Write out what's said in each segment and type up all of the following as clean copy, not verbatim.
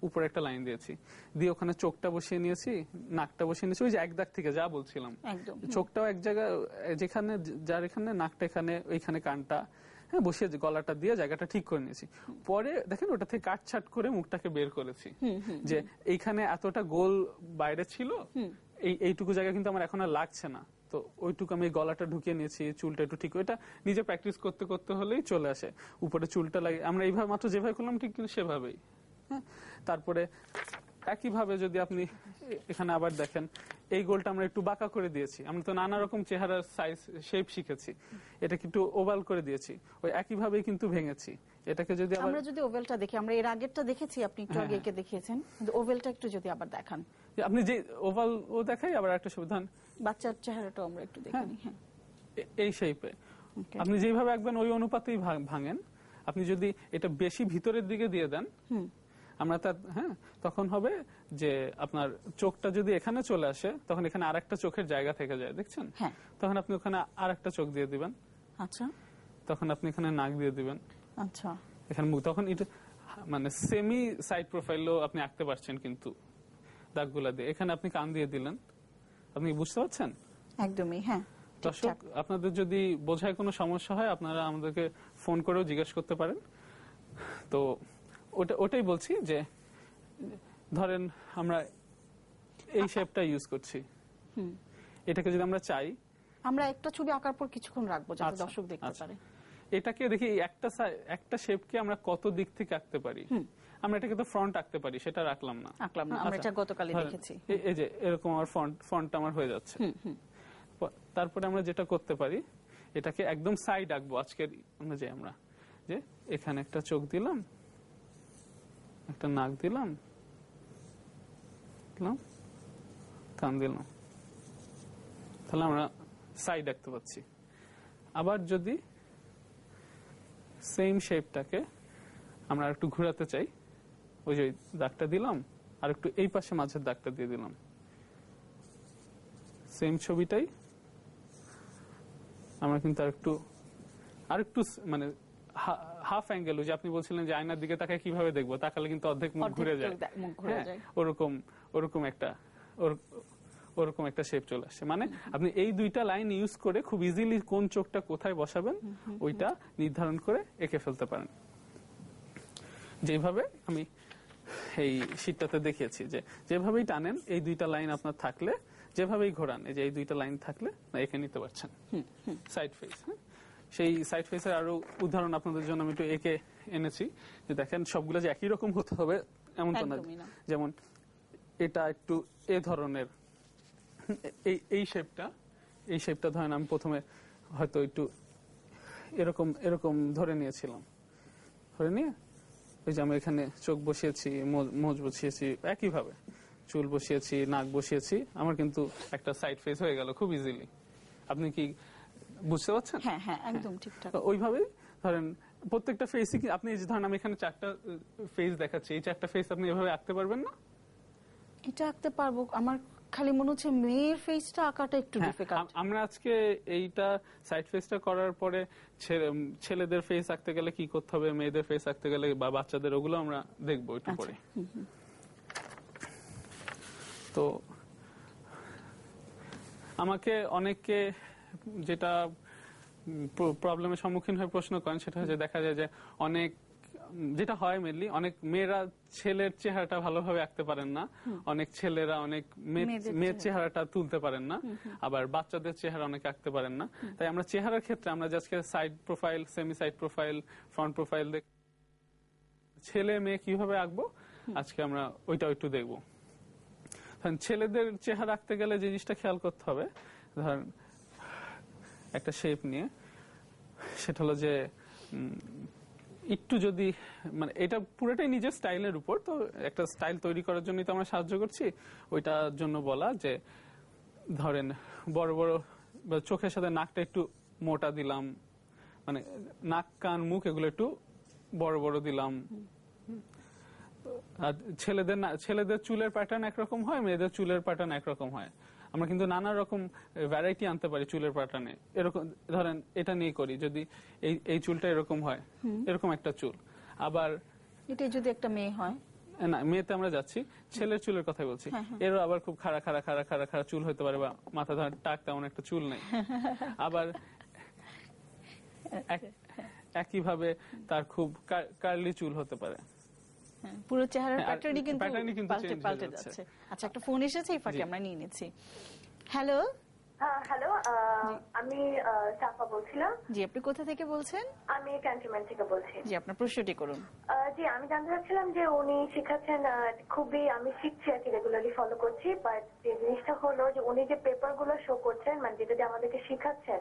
উপরে একটা লাইন দিয়েছি, দিয়ে ওখানে চোখটা বসিয়ে নিয়েছি, নাকটা বসিয়ে নিয়েছি, ওই যে এক দাগ থেকে যা বলছিলাম, চোখটাও এক জায়গায়, যেখানে যার এখানে নাকটা এখানে, ওইখানে কানটা, হ্যাঁ, বসিয়ে গলাটা দিয়ে জায়গাটা ঠিক করে নিয়েছি। পরে দেখেন ওটা থেকে কাটছাট করে মুখটাকে বের করেছি, যে এইখানে এতটা গোল বাইরে ছিল, এইটুকু জায়গা কিন্তু আমার এখন আর লাগছে না, তো ওইটুকু আমি গলাটা ঢুকিয়ে নিয়েছি, চুলটা একটু ঠিক, ওইটা নিজে প্র্যাকটিস করতে করতে হলেই চলে আসে। উপরে চুলটা লাগে আমরা এইভাবে মাত্র যেভাবে করলাম ঠিক কিন্তু সেভাবেই। হ্যাঁ, তারপরে একইভাবে যদি আপনি এখানে আবার দেখেন, এই গোলটা আমরা একটু বাঁকা করে দিয়েছি, আমরা তো নানা রকম চেহারার সাইজ শেপ শিখেছি, এটাকে একটু ওভাল করে দিয়েছি, ওই একইভাবে কিন্তু ভেঙেছি। এটাকে যদি আমরা যদি ওভেলটা দেখি, আমরা এর আগেরটা দেখেছি, আপনি একটু আগে একে দেখিয়েছেন, কিন্তু ওভেলটা একটু যদি আবার দেখান, আপনি যে ওভাল ও দেখাই, আবার একটা সুবিধান বাচ্চার চেহারাটাও আমরা একটু দেখে নিই। হ্যাঁ, এই শেপে আপনি যেভাবে আঁকবেন ওই অনুপাতেই ভাঙেন। আপনি যদি এটা বেশি ভিতরের দিকে দিয়ে দেন, আমরা হ্যাঁ, তখন হবে যে আপনার চোখটা যদি এখানে চলে আসে, তখন এখানে আরেকটা চোখের জায়গা থেকে যায়, দেখছেন? তখন আপনি ওখানে আরেকটা চোখ দিয়ে দিবেন, আচ্ছা, তখন আপনি এখানে নাক দিয়ে দিবেন, আচ্ছা, এখানে মুখ, তখন এটা মানে সেমি সাইড প্রোফাইলও আপনি আঁকতে পারছেন কিন্তু দাগগুলা দিয়ে। এখানে আপনি কান দিয়ে দিলেন, আপনি বুঝতে পারছেন? একদমই, হ্যাঁ। দর্শক, আপনাদের যদি বোঝায় কোনো সমস্যা হয়, আপনারা আমাদেরকে ফোন করেও জিজ্ঞেস করতে পারেন। তো ওটাই বলছি যে ধরেন আমরা এই শেপটা ইউজ করছি, এটাকে যদি আমরা চাই, আমরা একটা ছবি আঁকার পর কিছুক্ষণ রাখবো যাতে দর্শক দেখতে পারে। এটাকে দেখি একটা শেপকে আমরা কত দিক থেকে আঁকতে পারি। আমরা এটাকে তো ফ্রন্ট আঁকতে পারি, সেটা রাখলাম না, আমরা এটা গতকালই দেখেছি। এই যে এরকম আমার ফ্রন্ট আমার হয়ে যাচ্ছে। তারপরে আমরা যেটা করতে পারি, এটাকে একদম সাইড আঁকবো আজকের অনুযায়ী। আমরা যে এখানে একটা চোখ দিলাম, একটা নাক দিলাম, কান দিলাম, তাহলে আমরা সাইড আঁকতে পাচ্ছি। আবার যদি সেম শেপটাকে আমরা একটু ঘোরাতে চাই, ওই যে দাগটা দিলাম, আর একটু এই পাশে মাঝের দাগটা দিয়ে দিলাম, সেম ছবিটাই আমরা কিন্তু আরেকটু মানে হাফ অ্যাঙ্গেল, যে আপনি বলছিলেন যে আয়নার দিকে তাকায় কিভাবে দেখবো, তাকালে কিন্তু অর্ধেক মুখ ঘুরে যায়, ওরকম একটা শেপ চলে আসে। মানে আপনি এই দুইটা লাইন ইউজ করে খুব ইজিলি কোন চোখটা কোথায় বসাবেন ওইটা নির্ধারণ করে এঁকে ফেলতে পারেন। যেভাবে আমি এই শীটটাতে দেখিয়েছি, যে যেভাবেই টানেন এই দুইটা লাইন আপনার থাকলে, যেভাবেই ঘোরান, এই যে এই দুইটা লাইন থাকলে এঁকে নিতে পারছেন সাইড ফেস। সেই সাইড ফেসের আরো উদাহরণ আপনাদের জন্য আমি একটু এঁকে এনেছি, যে দেখেন সবগুলো যে একই রকম হতে হবে এমন তো না। যেমন এটা একটু এ ধরনের, এই শেপটা ধরেন আমি প্রথমে হয়তো একটু এরকম ধরে নিয়েছিলাম, ধরে নিয়ে ওই যে আমি এখানে চোখ বসিয়েছি, মোজ বসিয়েছি, একইভাবে চুল বসিয়েছি, নাক বসিয়েছি, আমার কিন্তু একটা সাইড ফেস হয়ে গেল খুব ইজিলি। আপনি কি বুঝতে পারছেন? হ্যাঁ, হ্যাঁ, একদম ঠিকঠাক। ওইভাবেই ধরেন প্রত্যেকটা ফেসই, আপনি এই যে ধরেন আমি এখানে 4টা ফেস দেখাচ্ছি, এই 4টা ফেস আপনি এভাবে আঁকতে পারবেন না? এটা আঁকতে পারবো, আমার খালি মনে হচ্ছে মেয়ের ফেসটা আঁকাটা একটু ডিফিকাল্ট। আমরা আজকে এইটা সাইড ফেসটা করার পরে ছেলেদের ফেস আঁকতে গেলে কি করতে হবে, মেয়েদের ফেস আঁকতে গেলে বা বাচ্চাদের, ওগুলো আমরা দেখবো একটু পরে। তো আমাকে অনেকে যেটা প্রবলেমের সম্মুখীন হয়ে প্রশ্ন করেন, সেটা হচ্ছে দেখা যায় যে যেটা হয় মেনলি, অনেক মেয়েরা ছেলের চেহারাটা ভালোভাবে আঁকতে পারেন না, অনেক ছেলেরা অনেক মেয়ের চেহারাটা তুলতে পারেন না, আবার বাচ্চাদের চেহারা অনেকে আঁকতে পারেন না। তাই আমরা চেহারার ক্ষেত্রে আমরা আজকে side profile, semi side profile, front profile, ছেলে মেয়ে কিভাবে আঁকবো আজকে আমরা ওইটা একটু দেখবো। ছেলেদের চেহারা আঁকতে গেলে যে জিনিসটা খেয়াল করতে হবে, ধরেন একটা শেপ নিয়ে, সেটা হলো যে একটু যদি মানে এটা পুরোটাই নিজের স্টাইলের উপর, তো একটা স্টাইল তৈরি করার জন্যই তো আমরা সাহায্য করছি। ওইটার জন্য বলা যে ধরেন বড় বড় চোখের সাথে নাকটা একটু মোটা দিলাম, মানে নাক কান মুখ এগুলো একটু বড় বড় দিলাম। আর ছেলেদের চুলের প্যাটার্ন একরকম হয়, মেয়েদের চুলের প্যাটার্ন একরকম হয়। আমরা কিন্তু নানা রকম ভ্যারাইটি আনতে পারি চুলের প্যাটার্নে। এরকম ধরেন এটা নিয়ে করি, যদি এই চুলটা এরকম হয়, এরকম একটা চুল, আবার এটা যদি একটা মেয়ে হয়, না, মেয়েতে আমরা যাচ্ছি, ছেলের চুলের কথাই বলছি। এরও আবার খুব খাড়া খাড়া খাড়া খাড়া খাড়া চুল হতে পারে, বা মাথা ধরে টাক তেমন একটা চুল নেই। আবার একইভাবে তার খুব কার্লি চুল হতে পারে। পুরো চেহারার আর প্যাটার্নই কিন্তু প্যাটার্নই কিন্তু পাল্টে change হয়ে পাল্টে যাচ্ছে। যাচ্ছে। আচ্ছা, একটা ফোন এসেছে, এই ফাঁকে আমরা নিয়ে নিচ্ছি। হ্যালো, হ্যালো, আমি সাফা বলছিলাম। জি, আপনি কোথা থেকে বলছেন? আমি ক্যান্টনমেন্ট থেকে বলছি। জি, আপনার প্রশ্নটি করুন। জি, আমি জানতে চাচ্ছিলাম যে উনি শিখাচ্ছেন, খুবই আমি শিখছি আর কি, রেগুলারলি ফলো করছি, বাট যে জিনিসটা হলো যে উনি যে পেপার গুলো শো করছেন, মানে যেটা যে আমাদেরকে শিখাচ্ছেন,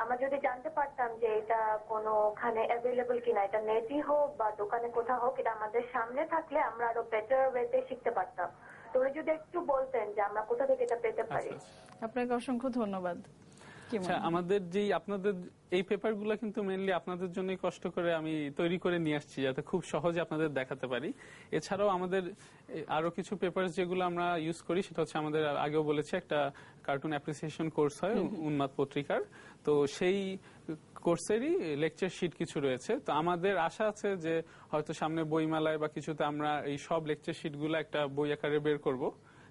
আমরা যদি জানতে পারতাম যে এটা কোনোখানে অ্যাভেলেবল কিনা, এটা নেটই হোক বা দোকানে কোথাও হোক, এটা আমাদের সামনে থাকলে আমরা আরো বেটার ওয়েতে শিখতে পারতাম। তো উনি যদি একটু বলতেন যে আমরা কোথা থেকে এটা পেতে পারি। আপনাকে অসংখ্য ধন্যবাদ। কি মনে আচ্ছা, হয়? আমাদের আপনাদের এই পেপারগুলো কিন্তু মেইনলি আপনাদের জন্যই কষ্ট করে আমি তৈরি করে নিয়ে আসছি, যাতে খুব সহজে আপনাদের দেখাতে পারি। এছাড়াও আমাদের আরো কিছু পেপার যেগুলো আমরা ইউজ করি, সেটা হচ্ছে আমাদের আগেও বলেছি একটা কার্টুন অ্যাপ্রিসিয়েশন কোর্স হয় উন্মাদ পত্রিকার। তো সেই কোর্সেরই লেকচার শিট কিছু রয়েছে। তো আমাদের আশা আছে যে হয়তো সামনে বইমেলায় বা কিছুতে আমরা এই সব লেকচার শিটগুলো একটা বই আকারে বের করব।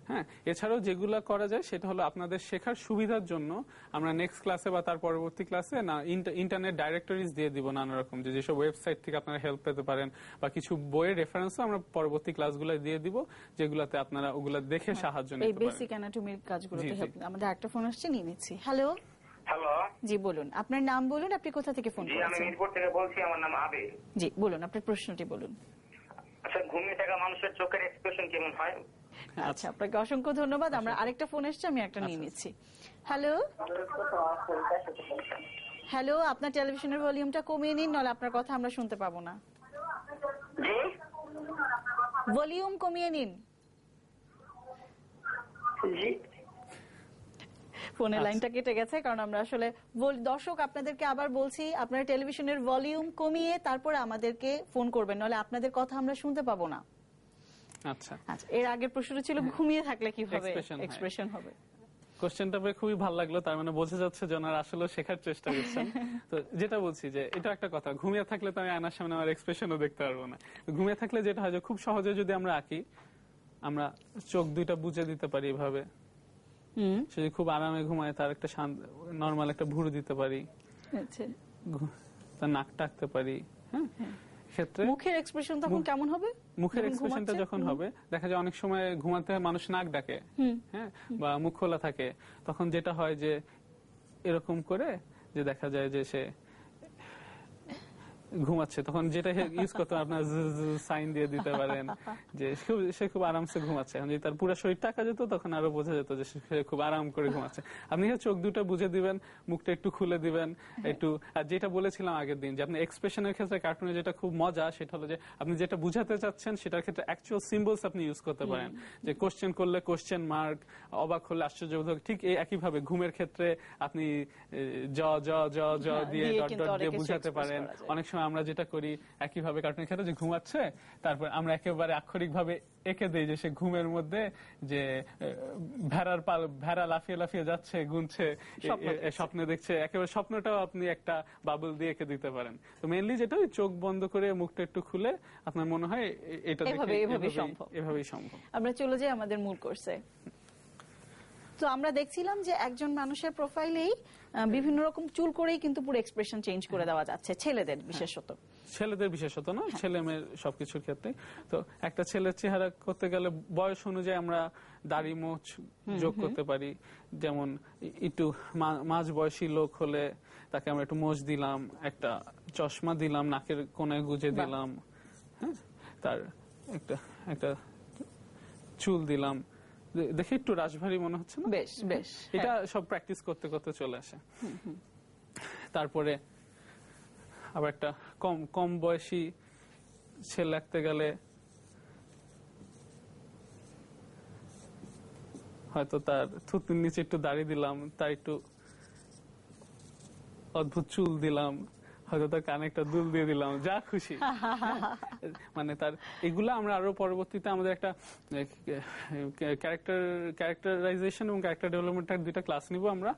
হ্যাঁ, এছাড়াও যেগুলা করা যায় সেটা হলো আপনাদের শেখার সুবিধার জন্য আমরা নেক্সট ক্লাসে বা তার পরবর্তী ক্লাসে না ইন্টারনেট ডাইরেক্টরিজ দিয়ে দিব নানা রকম, যেসব ওয়েবসাইট থেকে আপনারা হেল্প পেতে পারেন, বা কিছু বইয়ের রেফারেন্সও আমরা পরবর্তী ক্লাসগুলো দিয়ে দিব, যেগুলাতে আপনারা ওগুলা দেখে সাহায্য এই নিতে পারেন। বেসিক অ্যানাটমির কাজগুলোতে জি, জি। হেল্প। আমাদের একটা ফোন আসছে, নিয়ে নিচ্ছি। হ্যালো, হ্যালো, জি বলুন, আপনার নাম বলুন, আপনি কোথা থেকে ফোন জি আমি করেছেন? মিরপুর থেকে বলছি, আমার নাম আবির। জি বলুন, আপনার প্রশ্নটি বলুন। আচ্ছা, ঘুমিয়ে থাকা মানুষের চোখের এক্সপ্রেশন কেমন হয়? আচ্ছা, আপনাকে অসংখ্য ধন্যবাদ। আমরা আরেকটা ফোন এসছে, আমি একটা নিয়ে নিচ্ছি। হ্যালো, হ্যালো, আপনার টেলিভিশনের ভলিউমটা কমিয়ে নিন, নলে আপনার কথা আমরা শুনতে পাবো না। জি ভলিউম কমিয়ে নিন। জি ফোনের লাইনটা কেটে গেছে, কারণ আমরা আসলে দর্শক আপনাদেরকে আবার বলছি, আপনারা টেলিভিশনের ভলিউম কমিয়ে তারপরে আমাদেরকে ফোন করবেন, নলে আপনাদের কথা আমরা শুনতে পাবো না। আচ্ছা, আচ্ছা, এর আগের প্রশ্ন ছিল ঘুমিয়ে থাকলে কিভাবে Expression হয়। এক্সপ্রেশন হবে। কোশ্চেনটা পেয়ে খুবই ভালো লাগলো, তার মানে বোঝা যাচ্ছে যে ওনারা আসলে শেখার চেষ্টা করছেন। তো যেটা বলছি যে এটা একটা কথা, ঘুমিয়ে থাকলে তো আমি আয়নার সামনে আমার এক্সপ্রেশনও দেখতে পারবো না। ঘুমিয়ে থাকলে যেটা হয় যে খুব সহজে যদি আমরা আঁকি, আমরা চোখ দুইটা বুজে দিতে পারি এভাবে। সে যদি খুব আরামে ঘুমায়, তার একটা নর্মাল একটা ভুরু দিতে পারি, আচ্ছা, তার নাকটা আঁকতে পারি। হ্যাঁ, ক্ষেত্রে মুখের এক্সপ্রেশন তখন কেমন হবে? মুখের যখন এক্সপ্রেশনটা ঘুমাচ্ছে? যখন হবে, দেখা যায় অনেক সময় ঘুমাতে মানুষ নাক ডাকে, হ্যাঁ, বা মুখ খোলা থাকে, তখন যেটা হয় যে এরকম করে যে দেখা যায় যে সে ঘুমাচ্ছে, তখন যেটা ইউজ করতে আপনার সাইন দিয়ে দিতে পারেন যে সে খুব আরামসে ঘুমাচ্ছে। এখন যদি তার পুরো শরীর টাকা যেত, তখন আরো বোঝা যেত যে সে খুব আরাম করে ঘুমাচ্ছে। আপনি চোখ দুটো বুঝে দিবেন, মুখটা একটু খুলে দিবেন একটু। আর যেটা বলেছিলাম আগের দিন, যে আপনি এক্সপ্রেশনের ক্ষেত্রে কার্টুনে যেটা খুব মজা, সেটা হলো যে আপনি যেটা বুঝাতে চাচ্ছেন সেটার ক্ষেত্রে অ্যাকচুয়াল সিম্বলস আপনি ইউজ করতে পারেন। যে কোশ্চেন করলে কোশ্চেন মার্ক, অবাক হলে আশ্চর্যবোধক, ঠিক এই একইভাবে ঘুমের ক্ষেত্রে আপনি জ জ জ জ দিয়ে ডট কিন্তু ডট অনেক দিয়ে কিছু বুঝাতে express পারেন। করা যায়। অনেক সময় আমরা যেটা করি একইভাবে কার্টুনের ক্ষেত্রে, যে ঘুমাচ্ছে, তারপর আমরা একেবারে আক্ষরিক ভাবে এঁকে দেই যে সে ঘুমের মধ্যে যে ভেড়া লাফিয়ে লাফিয়ে যাচ্ছে, গুনছে, স্বপ্নে দেখছে, একেবারে স্বপ্নটাও আপনি একটা বাবল দিয়ে এঁকে দিতে পারেন। তো মেইনলি যেটা, ওই চোখ বন্ধ করে মুখটা একটু খুলে, আপনার মনে হয় এটা এভাবেই সম্ভব। এভাবেই সম্ভব। আমরা চলে যাই আমাদের মূল কোর্সে। তো আমরা দেখছিলাম যে একজন মানুষের প্রোফাইলেই বিভিন্ন রকম চুল করেই কিন্তু পুরো এক্সপ্রেশন চেঞ্জ করে দেওয়া যাচ্ছে, ছেলেদের বিশেষত। ছেলেদের বিশেষত না, ছেলে মেয়ের সবকিছুর ক্ষেত্রে। তো একটা ছেলের চেহারা করতে গেলে বয়স অনুযায়ী আমরা দাড়ি মোচ যোগ করতে পারি। যেমন একটু মাঝ বয়সী লোক হলে তাকে আমরা একটু মোচ দিলাম, একটা চশমা দিলাম, নাকের কোণায় গুজে দিলাম, হ্যাঁ, তার একটা চুল দিলাম, দেখে একটু রাশভারী মনে হচ্ছে না? বেশ বেশ, এটা সব প্র্যাকটিস করতে করতে চলে আসে। তারপরে আবার একটা কম বয়সী ছেলে লাগতে গেলে হয়তো তার থুতনির নিচে একটু দাড়ি দিলাম, তার একটু অদ্ভুত চুল দিলাম, হয়তো তার কানে একটা দুল দিয়ে দিলাম, যা খুশি। মানে তার এগুলা আমরা আরো পরবর্তীতে আমাদের একটা ক্যারেক্টারাইজেশন এবং ক্যারেক্টার ডেভেলপমেন্টের দুইটা ক্লাস নিব আমরা,